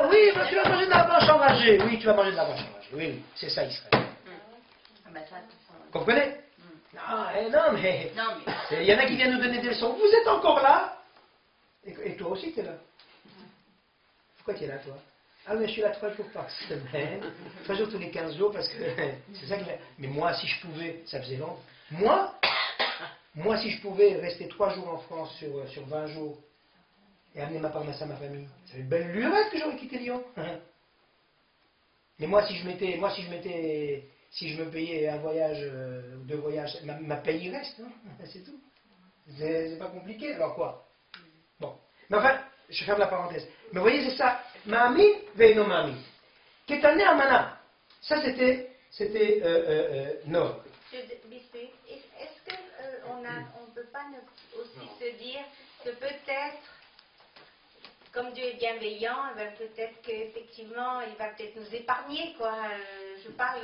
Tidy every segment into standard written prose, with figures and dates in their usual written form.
oui, tu vas manger de la vache enragée. Oui, tu vas manger de la vache enragée. Oui, oui, c'est ça Israël. Ah ben ça, Vous comprenez? Non, mais non, mais... il y en a qui viennent nous donner des leçons. Vous êtes encore là? Et toi aussi, tu es là. Pourquoi tu es là, toi? Ah, mais je suis là 3 jours par semaine, 3 jours tous les 15 jours, parce que c'est ça que... Mais moi, si je pouvais, ça faisait longtemps. Moi, si je pouvais rester 3 jours en France sur 20 jours et amener ma parnasse à ma famille, ça fait une belle lurette que j'aurais quitté Lyon. Mais moi, si je me payais un voyage, 2 voyages, ma paye y reste, hein, c'est tout. C'est pas compliqué, alors quoi? Bon. Mais enfin, je ferme la parenthèse. Mais vous voyez, c'est ça. Mami, veino mami. Ketane amana. Ça, c'était Noah. Biscuit, est-ce qu'on ne peut pas aussi se dire que peut-être, comme Dieu est bienveillant, ben peut-être qu'effectivement, il va peut-être nous épargner, quoi. Je parle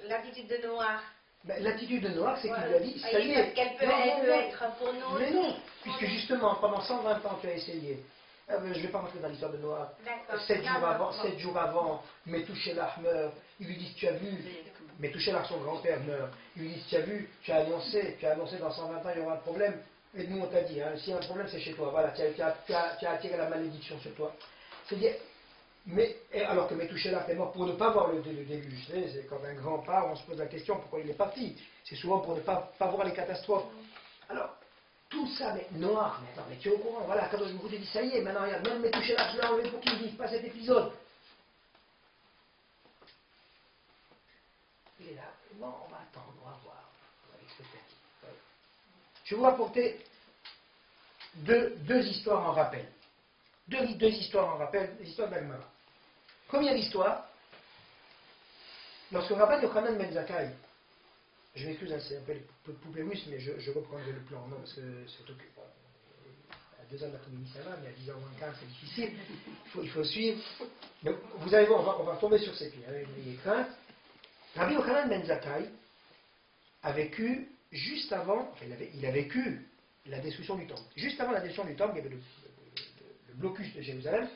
l'attitude de Noah. Ben, l'attitude de Noah, c'est qu'il lui a dit, ça y est. Elle peut être pour nous. Mais non, puisque justement, pendant 120 ans, tu as essayé. Je ne vais pas rentrer dans l'histoire de Noah. 7 jours avant, Metouchelach meurt. Ils lui disent, tu as vu, Metouchelach, son grand-père, meurt. Ils lui disent, tu as vu, tu as annoncé dans 120 ans, il y aura un problème. Et nous, on t'a dit, hein, s'il y a un problème, c'est chez toi. Voilà, tu as attiré la malédiction sur toi. C'est-à-dire, alors que Metouchelach est mort pour ne pas voir le déluge. C'est comme un grand part, on se pose la question pourquoi il est parti. C'est souvent pour ne pas voir les catastrophes. Alors, tout ça, mais noir, mais attends, mais tu es au courant, voilà, quand je me dis, ça y est, maintenant regarde, même Metouchelach, je l'ai enlevé pour qu'il ne vive pas cet épisode. Il est là, bon, on va attendre, on va voir. Je vais vous rapporter deux histoires en rappel. Deux histoires en rappel, les histoires d'Agmara. Première histoire, lorsque Rabban Yochanan Ben Zakkai, je m'excuse, c'est un peu poupée russe, mais je reprendrai le plan, non, parce que c'est occupé. À 2 heures de l'après-midi ça va, mais à 10h moins 15 c'est difficile, il faut suivre. Donc, vous allez voir, on va retomber sur ses pieds, hein, n'ayez crainte. Rabbi Yochanan Ben Zakkai a vécu juste avant, enfin, il a vécu la destruction du temple. Juste avant la destruction du temple, il y avait le blocus de Jérusalem.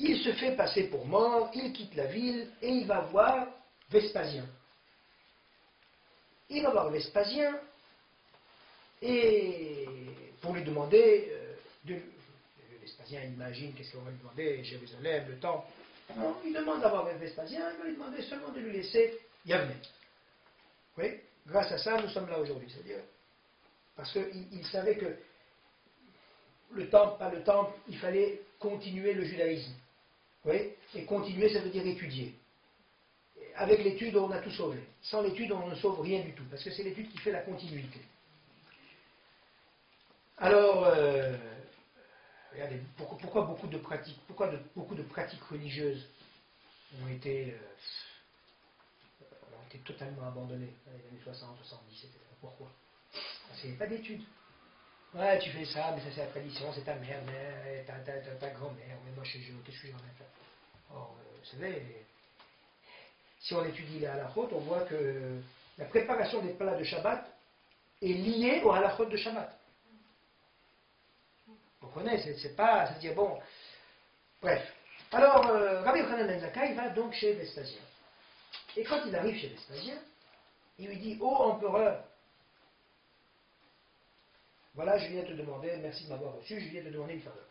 Il se fait passer pour mort, il quitte la ville et il va voir Vespasien. Il va voir Vespasien et pour lui demander, Vespasien imagine qu'est-ce qu'on va lui demander, Jérusalem, le temple. Non, il demande d'avoir Vespasien, il va lui demander seulement de lui laisser Yavne. Oui, grâce à ça, nous sommes là aujourd'hui. C'est-à-dire, parce qu'il savait que le temple, pas le temple, il fallait continuer le judaïsme. Oui, et continuer, ça veut dire étudier. Avec l'étude, on a tout sauvé. Sans l'étude, on ne sauve rien du tout, parce que c'est l'étude qui fait la continuité. Alors, regardez, pourquoi beaucoup de pratiques religieuses ont été totalement abandonnées dans les années 60, 70, etc. Pourquoi? Parce qu'il n'y a pas d'études. Ouais, tu fais ça, mais ça c'est la tradition, c'est ta mère, ta grand-mère, mais moi je suis jeune, qu'est-ce que j'en ai à faire? Or, vous savez, si on étudie les halakhot, on voit que la préparation des plats de Shabbat est liée au halakhot de Shabbat. Vous comprenez, c'est pas, c'est-à-dire, bon, bref. Alors, Rabbi Yochanan Ben Zakkai va donc chez Vespasien. Et quand il arrive chez Vespasien, il lui dit, ô empereur, voilà, je viens te demander, merci de m'avoir reçu, je viens te demander une faveur.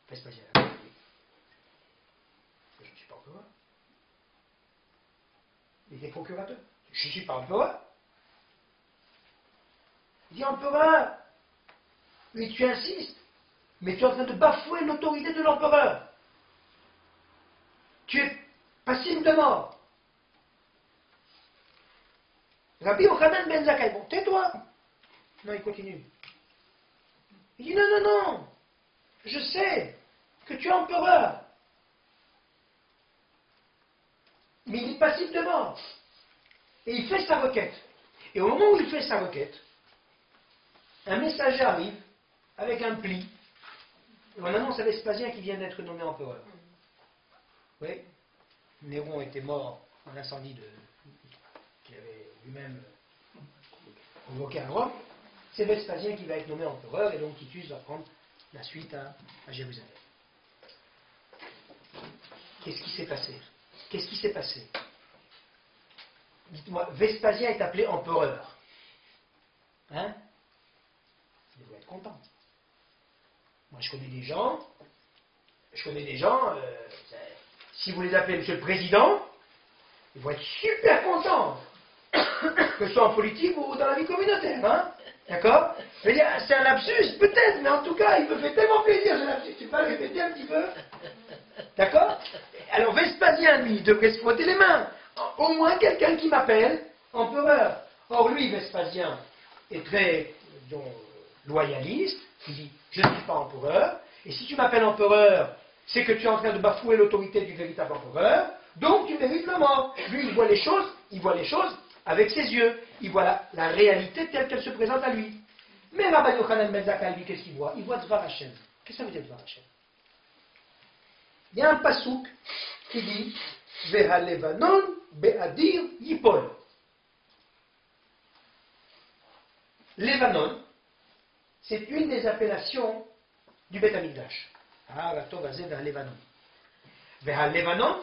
Vespasien, je ne suis pas empereur. Il est procurateur. Je ne suis pas empereur. Il dit, empereur, mais tu insistes, mais tu es en train de bafouer l'autorité de l'empereur. Tu es passible de mort. Rabbi Yochanan Ben Zakkai, bon, tais-toi. Non, il continue. Il dit, non, je sais que tu es empereur. Mais il est passible de mort. Et il fait sa requête. Et au moment où il fait sa requête, un messager arrive avec un pli. Et on annonce à Vespasien qui vient d'être nommé empereur. Oui, Néron était mort en incendie qu'il avait lui-même provoqué à Rome. C'est Vespasien qui va être nommé empereur et donc Titus va prendre la suite à Jérusalem. Qu'est-ce qui s'est passé? Qu'est-ce qui s'est passé? Dites-moi, Vespasien est appelé empereur. Hein? Il devrait être content. Moi, je connais des gens, si vous les appelez Monsieur le Président, ils vont être super contents, que ce soit en politique ou dans la vie communautaire. Hein? D'accord? Je veux dire, c'est un lapsus, peut-être, mais en tout cas, il me fait tellement plaisir ce lapsus. Tu peux le répéter un petit peu? D'accord? Alors, Vespasien, lui, devrait se frotter les mains. Au moins quelqu'un qui m'appelle empereur. Or, lui, Vespasien, est très loyaliste. Il dit, je ne suis pas empereur. Et si tu m'appelles empereur, c'est que tu es en train de bafouer l'autorité du véritable empereur. Donc, tu mérites la mort. Lui, il voit les choses avec ses yeux. Il voit la réalité telle qu'elle se présente à lui. Mais Rabbi Yochanan ben Zakkai, lui, qu'est-ce qu'il voit? Il voit Dvar Hashem. Qu'est-ce que ça veut dire Dvar Hashem? Il y a un pasouk qui dit Veha Levanon Be'adir Yipol. Levanon, c'est une des appellations du Beth Amikdash. Ah, la Tov Azeh Veha Levanon. Veha Levanon,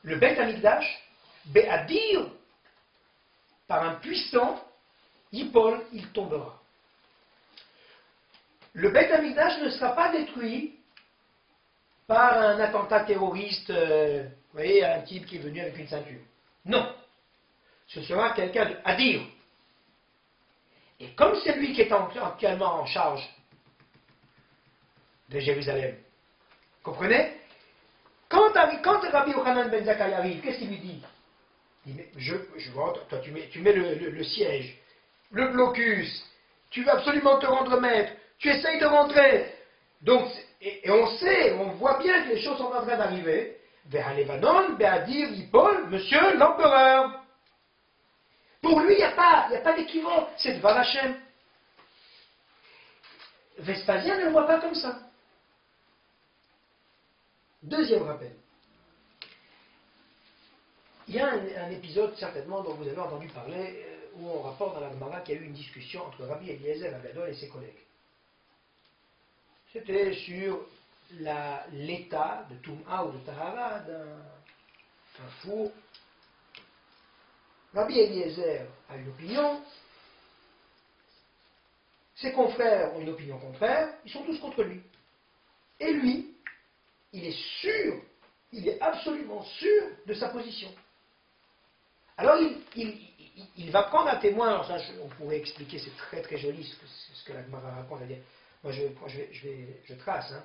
le Beth Amikdash, Be'adir, par un puissant, Yipol, il tombera. Le Beth Amikdash ne sera pas détruit par un attentat terroriste, vous voyez, un type qui est venu avec une ceinture. Non. Ce sera quelqu'un d'Adir. Et comme c'est lui qui est actuellement en charge de Jérusalem, comprenez? Quand Rabbi Yochanan ben Zakkai arrive, qu'est-ce qu'il lui dit? Il dit, je vois, toi tu mets le siège, le blocus, tu veux absolument te rendre maître, tu essayes de rentrer. Donc, et on voit bien que les choses sont en train d'arriver. Vers Levanon, Be'adir, Yipol, monsieur l'empereur. Pour lui, il n'y a pas d'équivoque, c'est Dvar Hashem. Vespasien ne le voit pas comme ça. Deuxième rappel. Il y a un épisode, certainement, dont vous avez entendu parler, où on rapporte dans la Gemara qu'il y a eu une discussion entre Rabbi Eliezer Agadol et ses collègues. C'était sur l'état de Toum'a ou de Tahara d'un four. Rabbi Eliezer a une opinion, ses confrères ont une opinion contraire, ils sont tous contre lui. Et lui, il est sûr, il est absolument sûr de sa position. Alors il va prendre un témoin, alors ça on pourrait expliquer, c'est très très joli ce que la Gemara raconte, à dire. Moi je trace, hein,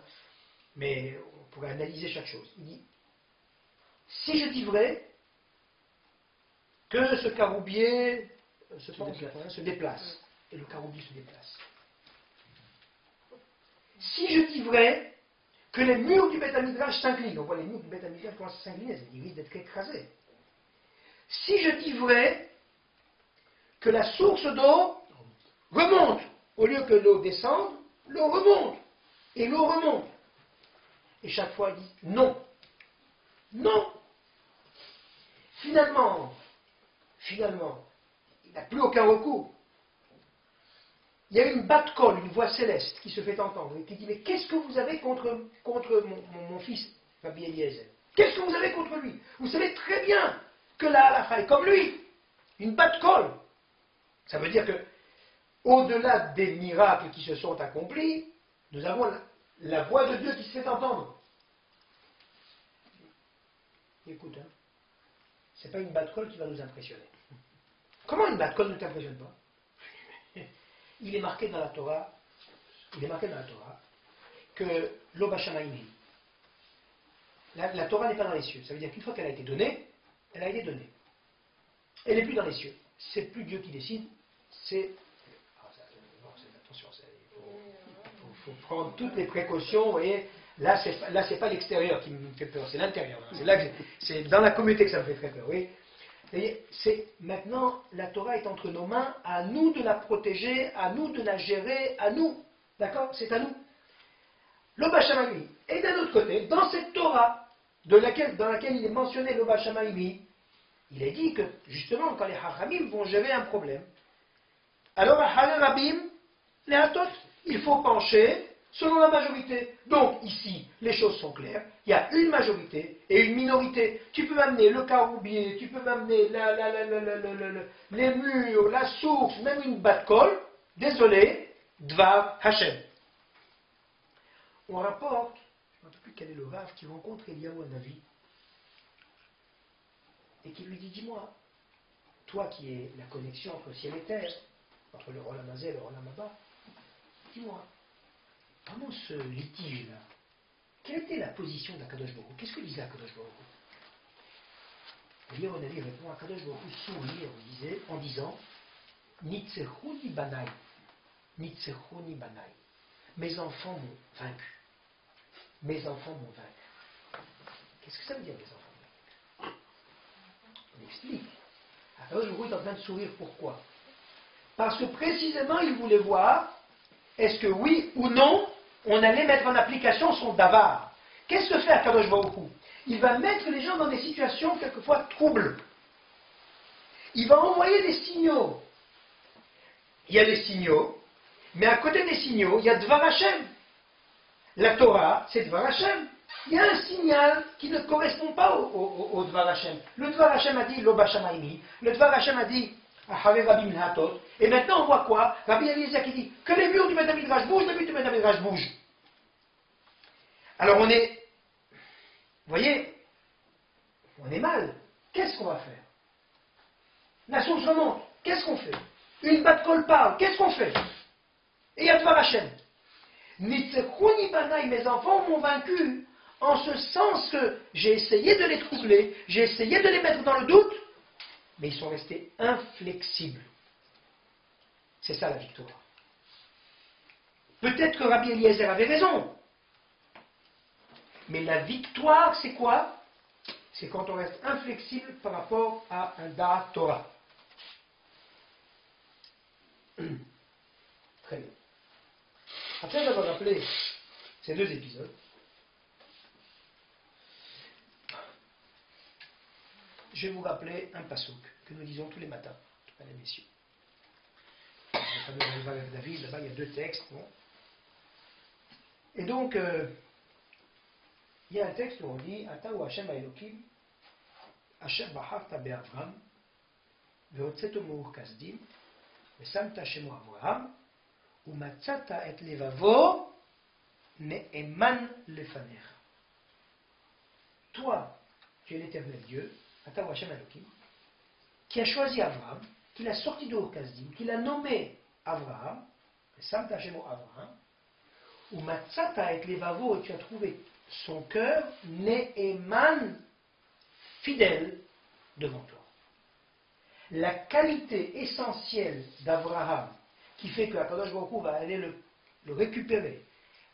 mais on pourrait analyser chaque chose. Il dit, si je dis vrai, que ce caroubier se déplace, et le caroubier se déplace. Si je dis vrai, que les murs du Beth Amikdash s'inclinent, on voit les murs du Beth Amikdash commencent à s'incliner, ils risquent d'être écrasés. Si je dis vrai, que la source d'eau remonte, au lieu que l'eau descende, l'eau remonte, et l'eau remonte. Et chaque fois, il dit non. Non. Finalement, il n'a plus aucun recours. Il y a une bat-kol, une voix céleste qui se fait entendre et qui dit, mais qu'est-ce que vous avez contre mon fils, Rabbi Eliezer? Qu'est-ce que vous avez contre lui? Vous savez très bien que la halakha est comme lui, une bat-kol. Ça veut dire que, au-delà des miracles qui se sont accomplis, nous avons la voix de Dieu qui se fait entendre. Écoute, hein, c'est pas une bat-kol qui va nous impressionner. Comment une bat-kol ne t'impressionne pas? Il est marqué dans la Torah, que l'Obashamaïmi, la Torah n'est pas dans les cieux. Ça veut dire qu'une fois qu'elle a été donnée, elle a été donnée. Elle n'est plus dans les cieux. C'est plus Dieu qui décide, c'est... Attention, il faut prendre toutes les précautions, vous voyez. Là, c'est pas l'extérieur qui me fait peur, c'est l'intérieur. C'est dans la communauté que ça me fait très peur, oui. Maintenant, la Torah est entre nos mains, à nous de la protéger, à nous de la gérer, à nous. D'accord? C'est à nous. L'Obashamaïmi. Et d'un autre côté, dans cette Torah, dans laquelle il est mentionné l'Obashamaïmi, il est dit que, justement, quand les Hachamim vont gérer un problème, alors à Harabim, les Hatot, il faut pencher selon la majorité. Donc ici, les choses sont claires. Il y a une majorité et une minorité. Tu peux m'amener le caroubier, tu peux m'amener les murs, la source, même une batte-colle. Désolé, Dvar Hashem. On rapporte, je ne sais plus quel est le Rav, qui rencontre Eliyahu Hanavi et qui lui dit, dis-moi, toi qui es la connexion entre ciel et terre, entre le Olam Hazé et le Olam Haba, dis-moi, pendant ce litige-là, quelle était la position d'Akadosh Baruch Hu? Qu'est-ce que disait Akadosh Baruch Hu? Eliyahu Hanavi répond, Akadosh Baruch Hu sourit en disant, Nitzechuni Banai, Nitzechuni Banai, mes enfants m'ont vaincu. Mes enfants m'ont vaincu. Qu'est-ce que ça veut dire, mes enfants vaincus? On explique. Alors, je est en train de sourire. Pourquoi? Parce que précisément, il voulait voir est-ce que oui ou non, on allait mettre en application son davar. Qu'est-ce que fait Akadosh Baruch Hu? Il va mettre les gens dans des situations quelquefois troubles. Il va envoyer des signaux. Il y a des signaux, mais à côté des signaux, il y a Dvar Hashem. La Torah, c'est Dvar Hashem. Il y a un signal qui ne correspond pas au Dvar Hashem. Le Dvar Hashem a dit Loba Shamaimi. Le Dvar Hashem a dit Ahave Rabbi Minhatot. Et maintenant on voit quoi? Rabbi Eliezer qui dit que les murs du Beth Midrash bougent, les murs du Beth Midrash bougent. Alors on est, vous voyez, on est mal. Qu'est-ce qu'on va faire? La source remonte. Qu'est-ce qu'on fait? Une batte-colle parle. Qu'est-ce qu'on fait? Et il y a Dvar Hashem. Nitzechuni Banai, mes enfants m'ont vaincu, en ce sens que j'ai essayé de les troubler, j'ai essayé de les mettre dans le doute, mais ils sont restés inflexibles. C'est ça la victoire. Peut-être que Rabbi Eliezer avait raison, mais la victoire, c'est quoi? C'est quand on reste inflexible par rapport à un Da'at Torah. Très bien. Après avoir rappelé ces deux épisodes, je vais vous rappeler un passouk que nous disons tous les matins, mesdames et messieurs. Le fameux avec David, là-bas il y a deux textes. Bon. Et donc, il y a un texte où on dit Ata ou Hashem Elokim, Hashem Baharta Be'Avram, Ve'otzeto Mour Kasdim, Ve'samta Shemo Avraham, Umatzata et levavo ne'eman lefanecha. Toi, tu es l'éternel Dieu, Ata ou Hashem Elokim, qui a choisi Abraham, qui l'a sorti de Ur-Kasdim, qui l'a nommé Abraham, Samta Shemo Abraham, Umatzata et levavo, et tu as trouvé son cœur ne'eman, fidèle devant toi. La qualité essentielle d'Abraham, qui fait que Akadosh Baruch Hu va aller le récupérer,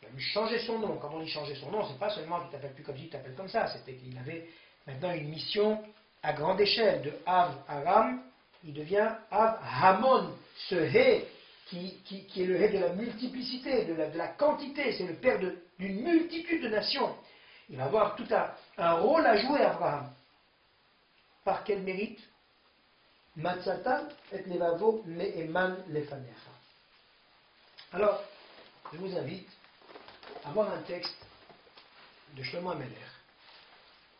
il va lui changer son nom. Quand on dit changer son nom, c'est pas seulement qu'il t'appelle plus comme si tu t'appelles comme ça, c'était qu'il avait maintenant une mission à grande échelle, de Av Aram, il devient Av Hamon, ce He qui est le He de la multiplicité, de la quantité, c'est le père d'une multitude de nations. Il va avoir tout un rôle à jouer, Abraham. Par quel mérite? Matzatan et levavo ne'eman lefanecha. Alors, je vous invite à voir un texte de Shlomo Ameler,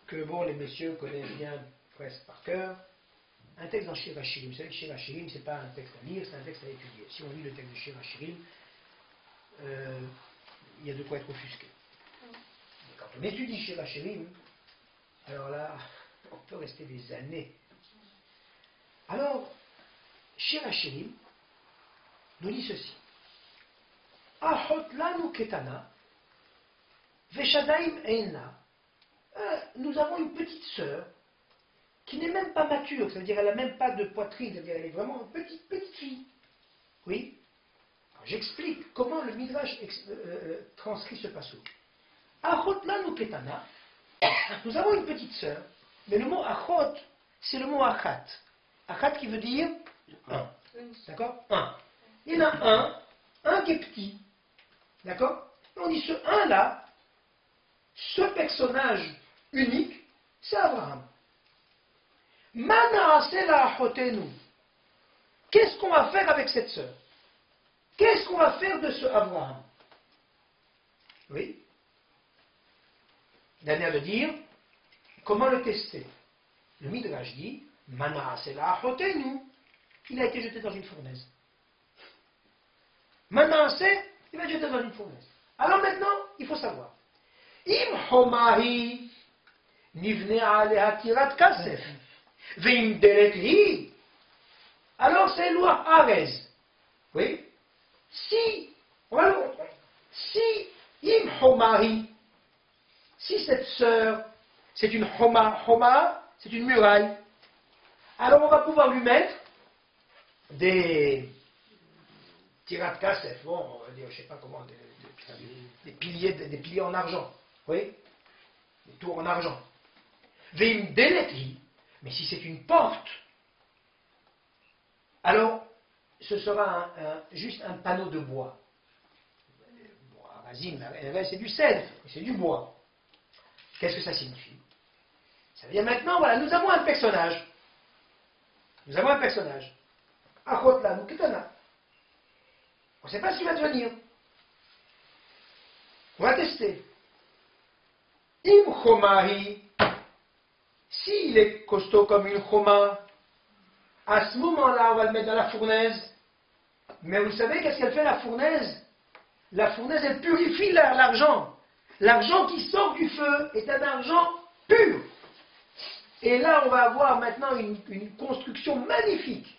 que bon, les messieurs connaissent bien presque par cœur, un texte dans Shir HaShirim. Vous savez que Shir HaShirim, ce n'est pas un texte à lire, c'est un texte à étudier. Si on lit le texte de Shir HaShirim, il y a de quoi être offusqué. Mais quand on étudie Shir HaShirim, alors là, on peut rester des années. Alors, Shir HaShirim nous dit ceci. Ahot lanu ketana, veshadaim eina. Nous avons une petite sœur qui n'est même pas mature, ça veut dire elle n'a même pas de poitrine, ça veut dire elle est vraiment une petite fille. Oui. Alors, j'explique comment le Midrash transcrit ce passage. Ahot lanu ketana. Nous avons une petite sœur, mais le mot achot, c'est le mot achat. Achat qui veut dire un. D'accord? Un. Il y en a un qui est petit. D'accord? On dit ce un là, ce personnage unique, c'est Abraham. Mana sela achotenu. Qu'est-ce qu'on va faire avec cette sœur? Qu'est-ce qu'on va faire de ce Abraham? Oui. Dernière de dire, comment le tester? Le Midrash dit, Manaaseh la'achotenu. Il a été jeté dans une fournaise. Manaaseh, il va être jeté dans une fournaise. Alors maintenant, il faut savoir. Im homahi nivne aleha tirat kasef. Veim deletri. Alors c'est loi Arez. Oui. Si, im homahi, si cette sœur, c'est une homa, c'est une muraille, alors on va pouvoir lui mettre des tirat kasef, bon, on va dire, je ne sais pas comment, des piliers en argent, oui, des tours en argent. Veim deletri, mais si c'est une porte, alors ce sera juste un panneau de bois. Racine, c'est du cèdre, c'est du bois. Qu'est-ce que ça signifie? Ça veut dire maintenant, voilà, nous avons un personnage. Nous avons un personnage. Achot là, nous ketana. On ne sait pas ce qu'il va devenir. On va tester. Im chomahi, s'il est costaud comme une choma, à ce moment-là, on va le mettre dans la fournaise. Mais vous savez, qu'est-ce qu'elle fait la fournaise? La fournaise, elle purifie l'argent. L'argent qui sort du feu est un argent pur. Et là, on va avoir maintenant une construction magnifique.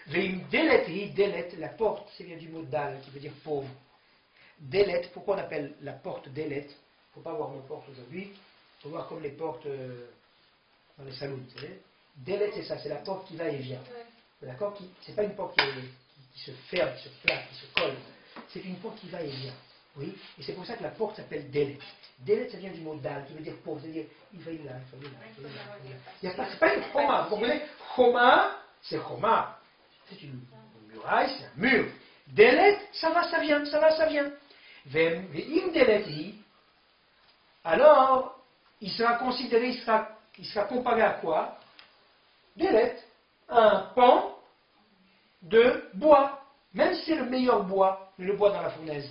Veim delet, delet, la porte, c'est bien du mot dal, qui veut dire pauvre. Delet, pourquoi on appelle la porte delet? Il ne faut pas voir nos portes aujourd'hui. Il faut voir comme les portes dans les salons, vous savez. Delet, c'est ça, c'est la porte qui va et vient. D'accord? C'est pas une porte qui se ferme, qui se plaque, qui se colle. C'est une porte qui va et vient. Oui? Et c'est pour ça que la porte s'appelle Delet. Delet, ça vient du mot dal, qui veut dire pauvre, c'est-à-dire il va y là, il va y là, il va y là. C'est pas une choma, vous comprenez? Choma, c'est choma. C'est une muraille, c'est un mur. Delet, ça va, ça vient, ça va, ça vient. Veim deleti, alors, il sera considéré, il sera comparé à quoi? Delet, un pan de bois. Même si c'est le meilleur bois, le bois dans la fournaise.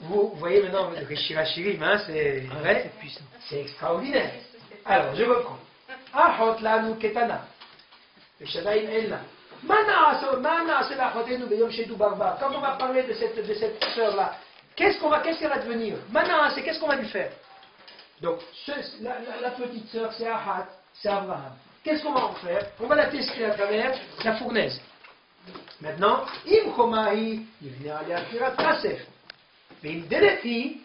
Vous voyez maintenant, le Shirachirim, hein, c'est extraordinaire. Alors, je reprends. Ahot lanu ketana. Shadaim ella. Quand on va parler de cette sœur-là, qu'est-ce qu'elle va devenir? Mana, c'est qu'est-ce qu'on va lui faire? Donc, la petite sœur, c'est Ahat, c'est Abraham. Qu'est-ce qu'on va en faire? On va la tester à travers la fournaise. Maintenant, im chomahi, il vient aller à Kirat Kasef. Mais im deleti,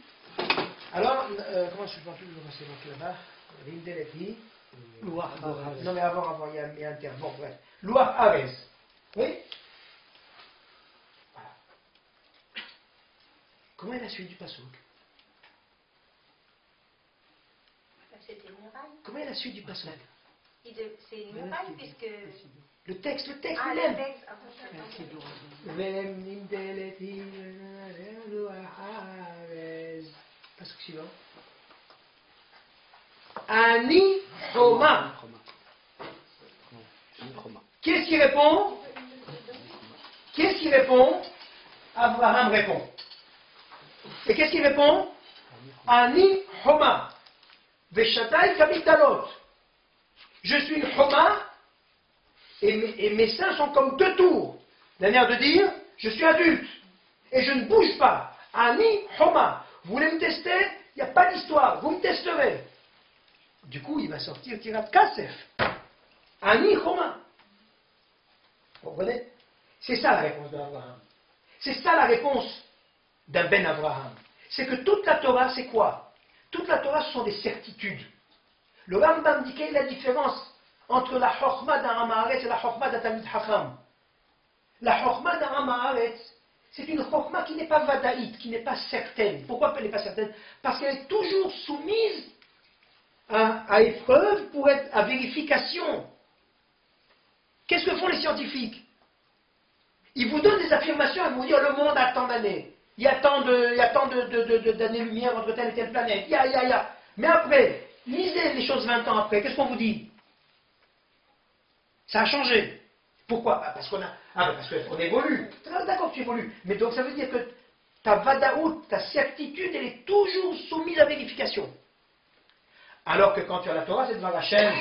alors, comment je pense toujours c'est marqué là-bas? Im deleti, non mais avant, il y a un terme. Bon, bref. Louach Arez. Oui? Voilà. Comment est la suite du passouk? C'était une muraille. Comment est la suite du passouk? C'est une muraille puisque... Le texte lui-même. Le texte. Passouk suivant. Ani Choma. Qu'est-ce qui répond? Qu'est-ce qui répond? Abraham répond. Et qu'est-ce qui répond? Ani Choma. Veshatai Kapitalot. Je suis une Choma et mes seins sont comme deux tours. La manière de dire, je suis adulte et je ne bouge pas. Ani Choma. Vous voulez me tester? Il n'y a pas d'histoire. Vous me testerez. Du coup, il va sortir Tirat Kasef. Ani Choma. Vous comprenez? C'est ça la réponse d'Abraham. C'est ça la réponse d'un Ben Abraham. C'est que toute la Torah, c'est quoi? Toute la Torah, ce sont des certitudes. Le Rambam dit quelle est la différence entre la Chokhmah d'un Amaharetz et la Chokhmah d'un Talmid Chacham. La Chokhmah d'un Amaharetz, c'est une Chokhmah qui n'est pas vadaïte, qui n'est pas certaine. Pourquoi elle n'est pas certaine? Parce qu'elle est toujours soumise à épreuve pour être à vérification. Qu'est-ce que font les scientifiques? Ils vous donnent des affirmations et vous disent le monde a tant d'années. Il y a tant d'années-lumière entre telle et telle planète. Il y a. Mais après, lisez les choses 20 ans après. Qu'est-ce qu'on vous dit? Ça a changé. Pourquoi? Parce qu'on évolue. D'accord, tu évolues. Mais donc ça veut dire que ta vadaout, ta certitude, elle est toujours soumise à vérification. Alors que quand tu as la Torah, c'est devant la chaîne.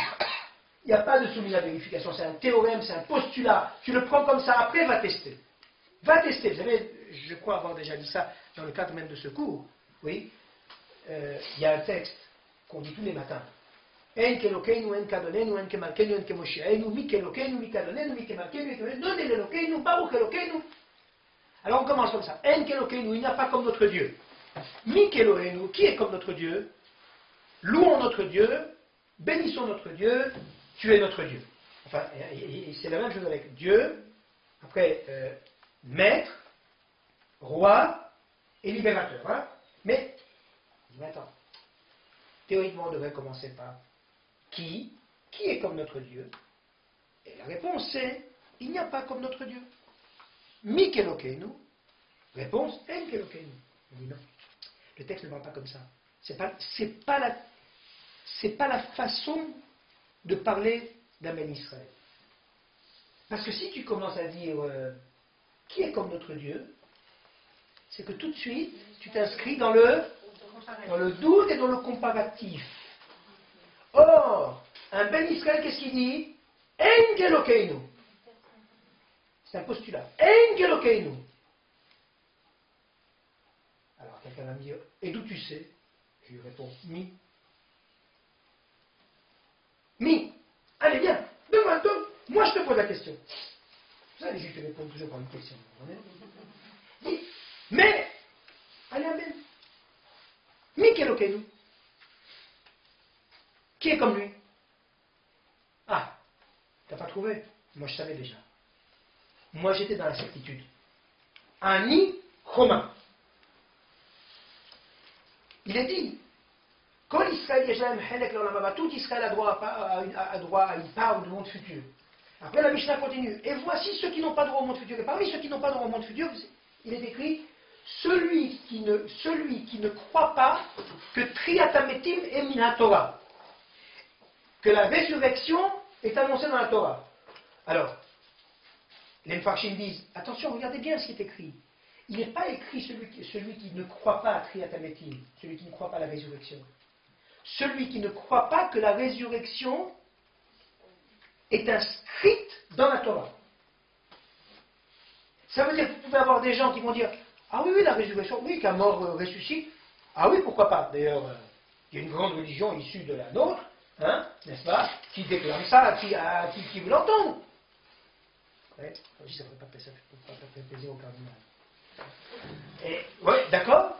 Il n'y a pas de soumise à vérification. C'est un théorème, c'est un postulat. Tu le prends comme ça, après va tester. Va tester. Vous savez, je crois avoir déjà dit ça dans le cadre même de ce cours. Oui. Il y a un texte qu'on dit tous les matins. En kelokeinu, en kadonenu, en kemalkenu, en kemoshiaenu, mi kelokeinu, mi kadonenu, mi kemalkenu, donne l'elokeinu, baruch elokeinu. Alors on commence comme ça. En kelokeinu, il n'y a pas comme notre Dieu. Mi kelokeinu, qui est comme notre Dieu? Louons notre Dieu, bénissons notre Dieu, tu es notre Dieu. Enfin, c'est la même chose avec Dieu, après maître, roi et libérateur. Hein? Mais attends, théoriquement on devrait commencer par qui est comme notre Dieu? Et la réponse c'est, il n'y a pas comme notre Dieu. Mi kelokeinu, réponse, en kelokeinu. On dit non, le texte ne parle pas comme ça. C'est pas la façon de parler d'un Ben Israël. Parce que si tu commences à dire qui est comme notre Dieu, c'est que tout de suite tu t'inscris dans le doute et dans le comparatif. Or, un Ben Israël, qu'est-ce qu'il dit? En kelokeinu. C'est un postulat. En kelokeinu. Alors quelqu'un va me dire, et d'où tu sais? Je lui réponds, mi. Mi. Allez, viens. Moi, je te pose la question. Vous savez, les Juifs répondent toujours par une question. Mais, allez, amen. Mi kelokeinu. Qui est comme lui? Ah, t'as pas trouvé? Moi, je savais déjà. Moi, j'étais dans la certitude. Ani Choma. Il est dit, quand Israël tout Israël a droit à une part du monde futur. Après la Mishnah continue. Et voici ceux qui n'ont pas droit au monde futur. Et parmi ceux qui n'ont pas droit au monde futur, il est écrit celui qui ne croit pas que Triatametim est min Torah. Que la résurrection est annoncée dans la Torah. Alors, les Mfarshim disent attention, regardez bien ce qui est écrit. Il n'est pas écrit celui qui ne croit pas à Triatametim, celui qui ne croit pas à la résurrection. Celui qui ne croit pas que la résurrection est inscrite dans la Torah. Ça veut dire que vous pouvez avoir des gens qui vont dire ah oui, la résurrection, oui, qu'un mort ressuscite. Ah oui, pourquoi pas. D'ailleurs, il y a une grande religion issue de la nôtre, hein, n'est-ce pas, qui déclame ça, qui veut l'entendre. Ouais, ça ne ferait pas faire plaisir au cardinal. Oui, d'accord.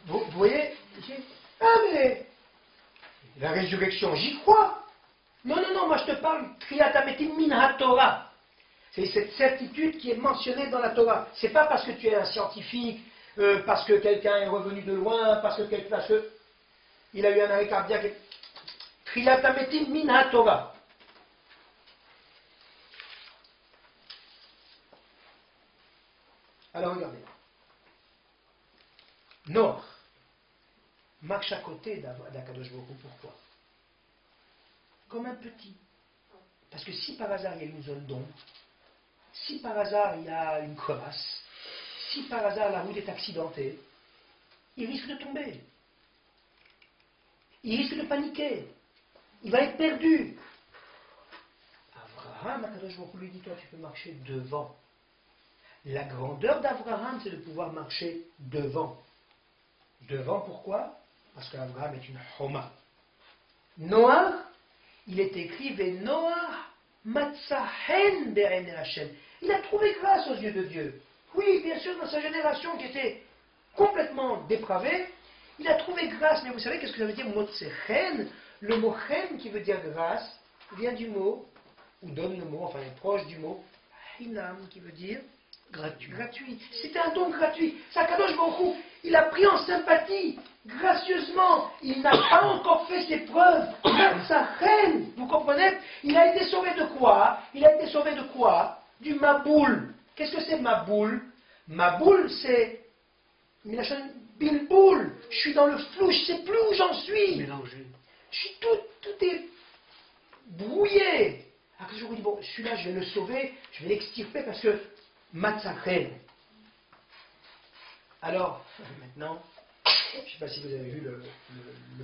Vous voyez? Ah mais la résurrection, j'y crois. Non, moi je te parle Triatametim min ha-Torah. C'est cette certitude qui est mentionnée dans la Torah. C'est pas parce que tu es un scientifique, parce que quelqu'un est revenu de loin, parce que il a eu un arrêt cardiaque. Triatametim min ha-Torah. Alors regardez. Noach marche à côté d'Akadosh Baruch Hu. Pourquoi? Comme un petit. Parce que si par hasard il y a une zone d'ombre, si par hasard il y a une crevasse, si par hasard la route est accidentée, il risque de tomber. Il risque de paniquer. Il va être perdu. Abraham, Akadosh Baruch Hu lui dit, toi tu peux marcher devant. La grandeur d'Abraham, c'est de pouvoir marcher devant. Devant, pourquoi? Parce qu'Abraham est une Choma. Noach, il est écrit Noach matzahen be'ene Hashem. Il a trouvé grâce aux yeux de Dieu. Oui, bien sûr, dans sa génération qui était complètement dépravée, il a trouvé grâce. Mais vous savez qu'est-ce que ça veut dire motzechen? Le mot chen qui veut dire grâce vient du mot, ou donne le mot, enfin est proche du mot hinam qui veut dire gratuit. C'était un don gratuit. Kadosh Baruch Hu, il a pris en sympathie, gracieusement. Il n'a pas encore fait ses preuves. Sa reine, vous comprenez? Il a été sauvé de quoi? Il a été sauvé de quoi? Du maboul. Qu'est-ce que c'est maboul? Maboul, c'est bilboul, je suis dans le flou, je ne sais plus où j'en suis. Mélangé. Je suis tout est brouillé. Alors je vous dis, bon, celui-là, je vais le sauver, je vais l'extirper parce que matzachem. Alors, maintenant, je ne sais pas si vous avez vu le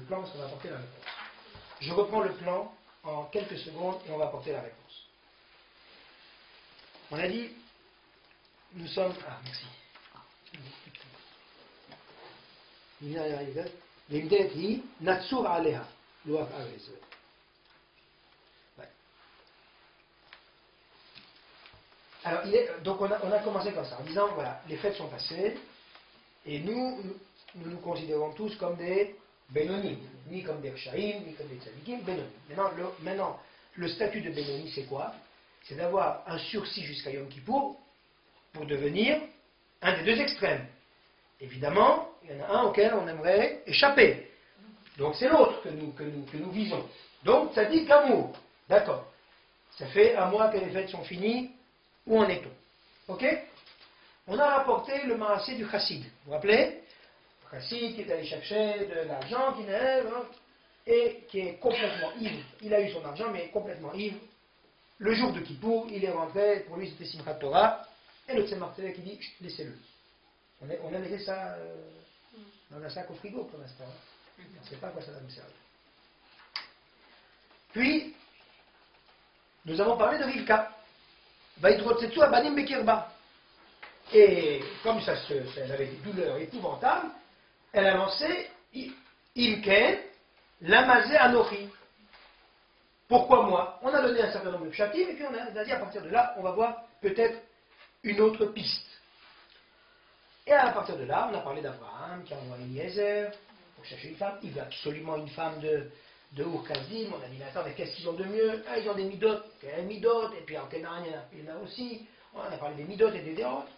plan, parce qu'on va apporter la réponse. Je reprends le plan en quelques secondes et on va apporter la réponse. On a dit, nous sommes... Ah, merci. Natsur Aleha. Alors, donc on a commencé comme ça, en disant, voilà, les fêtes sont passées, et nous considérons tous comme des Bénonim, ni comme des Kshaïm, ni comme des Tzadikim, Bénonim. Maintenant, le statut de Bénonim, c'est quoi? C'est d'avoir un sursis jusqu'à Yom Kippour pour devenir un des deux extrêmes. Évidemment, il y en a un auquel on aimerait échapper. Donc c'est l'autre que nous visons. Donc, Tzadik Gamour. D'accord. Ça fait un mois que les fêtes sont finies. Où en est-on? Ok? On a rapporté le maassé du chassid. Vous vous rappelez? Le chassid qui est allé chercher de l'argent, et qui est complètement ivre. Il a eu son argent, mais complètement ivre. Le jour de Kippour, il est rentré, pour lui c'était Simchat Torah, et le Tzemach Tzedek qui dit, laissez-le. On a laissé ça dans un sac au frigo pour l'instant. On ne sait pas à quoi ça va nous servir. Puis, nous avons parlé de Rivka. Vaïdrotsetsu Abanim Bekirba. Et comme elle avait des douleurs épouvantables, elle a lancé Imken, Lamazé Anochi. Pourquoi moi? On a donné un certain nombre de pshatim, et puis on a dit à partir de là, on va voir peut-être une autre piste. Et à partir de là, on a parlé d'Abraham qui a envoyé Eliezer pour chercher une femme. Il veut absolument une femme de Ur-Kasdim. On a dit, mais attends, mais qu'est-ce qu'ils ont de mieux? Ah, ils ont des midot. Il y a des midot, et puis en Canaan, il y en a aussi. On a parlé des midot et des dérotes.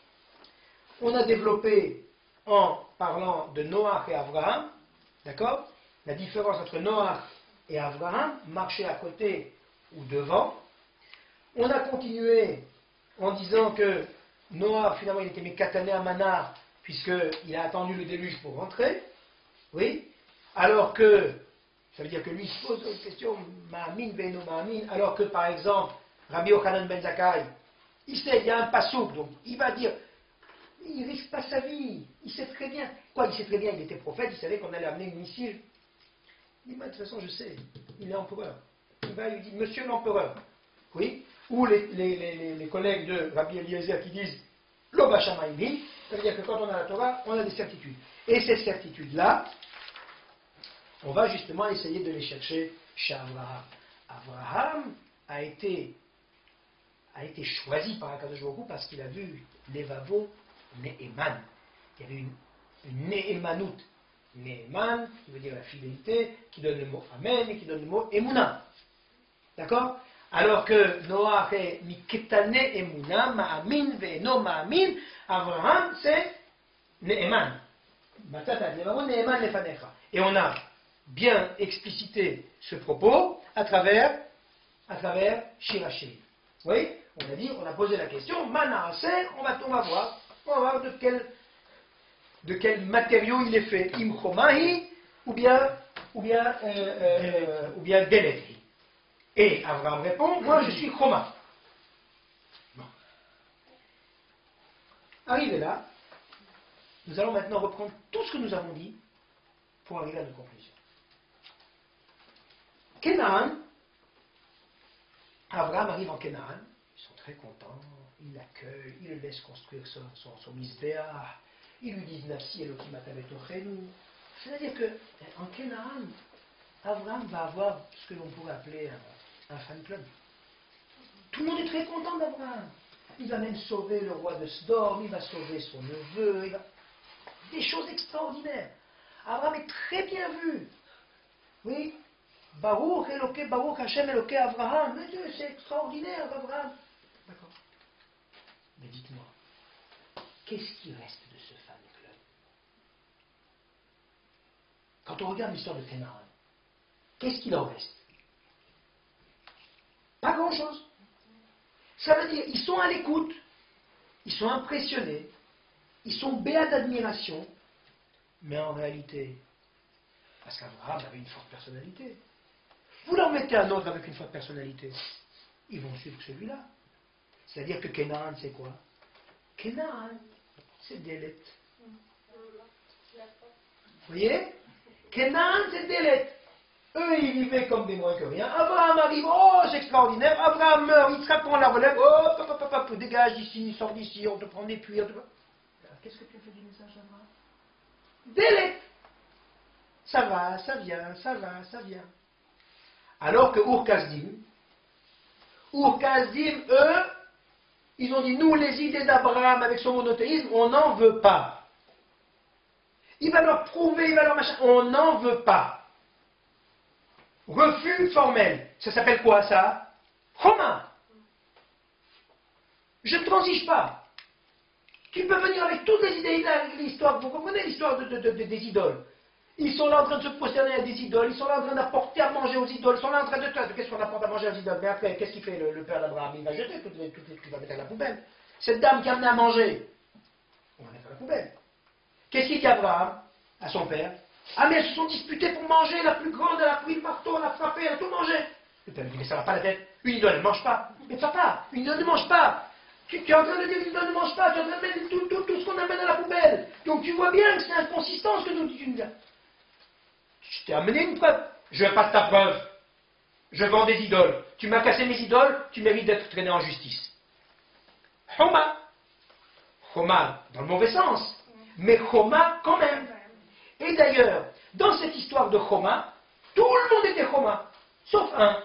On a développé en parlant de Noach et Abraham, d'accord? La différence entre Noach et Abraham, marcher à côté ou devant. On a continué en disant que Noach, finalement, il était mécatané à Manar, puisqu'il a attendu le déluge pour rentrer. Oui. Alors que, ça veut dire que lui se pose une question, Ma'amin, Beno Ma'amin, alors que, par exemple, Rabbi Yochanan Ben Zakkai, il sait, il y a un passouk, donc il va dire, il ne risque pas sa vie, il sait très bien. Quoi, il sait très bien, il était prophète, il savait qu'on allait amener une missile. Il dit, de toute façon, je sais, il est empereur. Il va, il lui dit, monsieur l'empereur. Oui. Ou les collègues de Rabbi Eliezer qui disent Lo Bashamaïmi, ça veut dire que quand on a la Torah, on a des certitudes. Et ces certitudes-là, on va justement essayer de les chercher chez Abraham. Abraham a été choisi par Akadosh Baruch Hu parce qu'il a vu Levavo Ne'eman. Il y avait une Ne'emanout. Ne'eman, qui veut dire la fidélité, qui donne le mot Amen et qui donne le mot Emouna. D'accord? Alors que Noach est Miketane Emuna, Ma'amin, Ve'eno Ma'amin, Abraham c'est Ne'eman. Ne'eman Lefanecha. Et on a bien explicité ce propos à travers Shirachim. Oui, on a dit, on a posé la question, Manaase, on va voir de quel matériau il est fait, Imchomahi ou bien Deletri. Et Abraham répond, moi je suis Choma. Bon. Arrivé là, nous allons maintenant reprendre tout ce que nous avons dit pour arriver à une conclusion. Canaan, Abraham arrive en Canaan, ils sont très contents, ils l'accueillent, ils le laissent construire son misbéah, ils lui disent Nafsi Elohim Atabetochenu. C'est-à-dire qu'en Canaan, Abraham va avoir ce que l'on pourrait appeler un fan club. Tout le monde est très content d'Abraham. Il va même sauver le roi de Sdom, il va sauver son neveu, des choses extraordinaires. Abraham est très bien vu. Oui. Baruch Eloké, Baruch Hashem Eloké Abraham. Mais Dieu, c'est extraordinaire, Abraham. D'accord. Mais dites-moi, qu'est-ce qui reste de ce fan club? Quand on regarde l'histoire de Canaan, qu'est-ce qu'il en reste? Pas grand-chose. Ça veut dire, ils sont à l'écoute, ils sont impressionnés, ils sont béats d'admiration, Mais en réalité, parce qu'Abraham avait une forte personnalité. Vous leur mettez un autre avec une forte personnalité, ils vont suivre celui-là. C'est-à-dire que Canaan, c'est quoi? Canaan, c'est Délet. Vous voyez? Canaan, c'est Délet. Eux, ils vivaient comme des moins que rien. Abraham arrive, oh, c'est extraordinaire. Abraham meurt, Yitzhak prend la relève, oh, dégage d'ici, sort d'ici, on te prend des puits. Qu'est-ce que tu fais du message, Abraham? Délet. Ça va, ça vient, ça va, ça vient. Alors que Ur-Kasdim, eux, ils ont dit, nous, les idées d'Abraham avec son monothéisme, on n'en veut pas. Il va leur prouver, il va leur machin, on n'en veut pas. Refus formel. Ça s'appelle quoi, ça? Choma. Je ne transige pas. Tu peux venir avec toutes les idées, l'histoire, vous comprenez l'histoire des idoles. Ils sont là en train de se prosterner à des idoles, ils sont là en train d'apporter à manger aux idoles, ils sont là en train de... Qu'est-ce qu'on apporte à manger aux idoles? Mais après, qu'est-ce qu'il fait le père d'Abraham? Il va jeter toutes les trucs, il va mettre à la poubelle. Cette dame qui a amené à manger, on va mettre à la poubelle. Qu'est-ce qu'il dit Abraham à son père? Ah mais elles se sont disputées pour manger, la plus grande, elle a pris le marteau, elle a frappé, elle a tout mangé. Le père lui dit, mais ça va pas la tête. Une idole, elle ne mange pas. Mais papa, une idole ne mange pas. Tu es en train de dire une idole ne mange pas, tu es en train de mettre tout ce qu'on amène à la poubelle. Donc tu vois bien que c'est inconsistant ce que nous disons. Je t'ai amené une preuve. Je veux pas de ta preuve. Je vends des idoles. Tu m'as cassé mes idoles, tu mérites d'être traîné en justice. Choma. Choma dans le mauvais sens. Mais Choma quand même. Et d'ailleurs, dans cette histoire de Choma, tout le monde était Choma. Sauf un.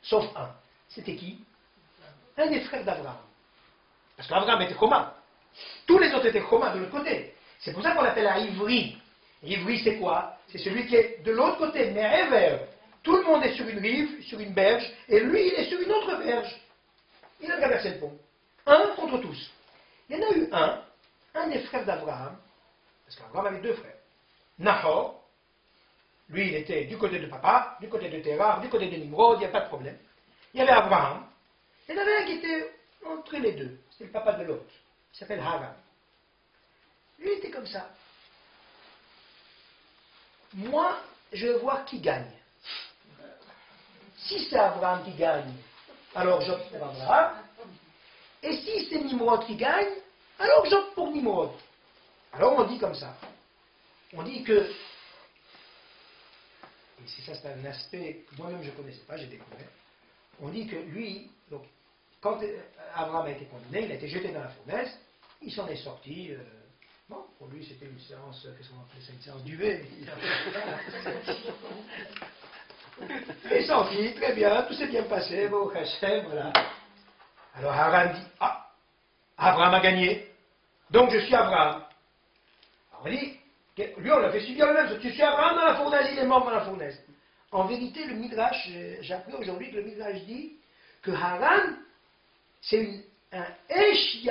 Sauf un. C'était qui? Un des frères d'Abraham. Parce qu'Abraham était Choma. Tous les autres étaient Choma de l'autre côté. C'est pour ça qu'on l'appelle un Ivri. Ivri, c'est quoi? C'est celui qui est de l'autre côté, mais Ever. Tout le monde est sur une rive, sur une berge, et lui, il est sur une autre berge. Il a traversé le pont. Un contre tous. Il y en a eu un des frères d'Abraham, parce qu'Abraham avait deux frères. Nahor, lui, il était du côté de papa, du côté de Terah, du côté de Nimrod, il n'y a pas de problème. Il y avait Abraham. Il y en avait un qui était entre les deux. C'était le papa de l'autre. Il s'appelle Haran. Lui, il était comme ça. Moi, je veux voir qui gagne. Si c'est Abraham qui gagne, alors j'opte pour Abraham. Et si c'est Nimrod qui gagne, alors j'opte pour Nimrod. Alors on dit comme ça. On dit que, et c'est un aspect que moi-même je ne connaissais pas, j'ai découvert. On dit que lui, donc, quand Abraham a été condamné, il a été jeté dans la fournaise, il s'en est sorti. Bon, pour lui, c'était une séance, qu'est-ce qu'on appelait ça, une séance d'UV. Il est sorti, très bien, tout s'est bien passé, bon, Hachem, voilà. Alors Haran dit, ah, Abraham a gagné, donc je suis Abraham. Alors on dit, lui on l'a fait subir le même, tu suis Abraham dans la fournaise, il est mort dans la fournaise. En vérité, le Midrash, j'ai appris aujourd'hui que le Midrash dit que Haran, c'est un Esh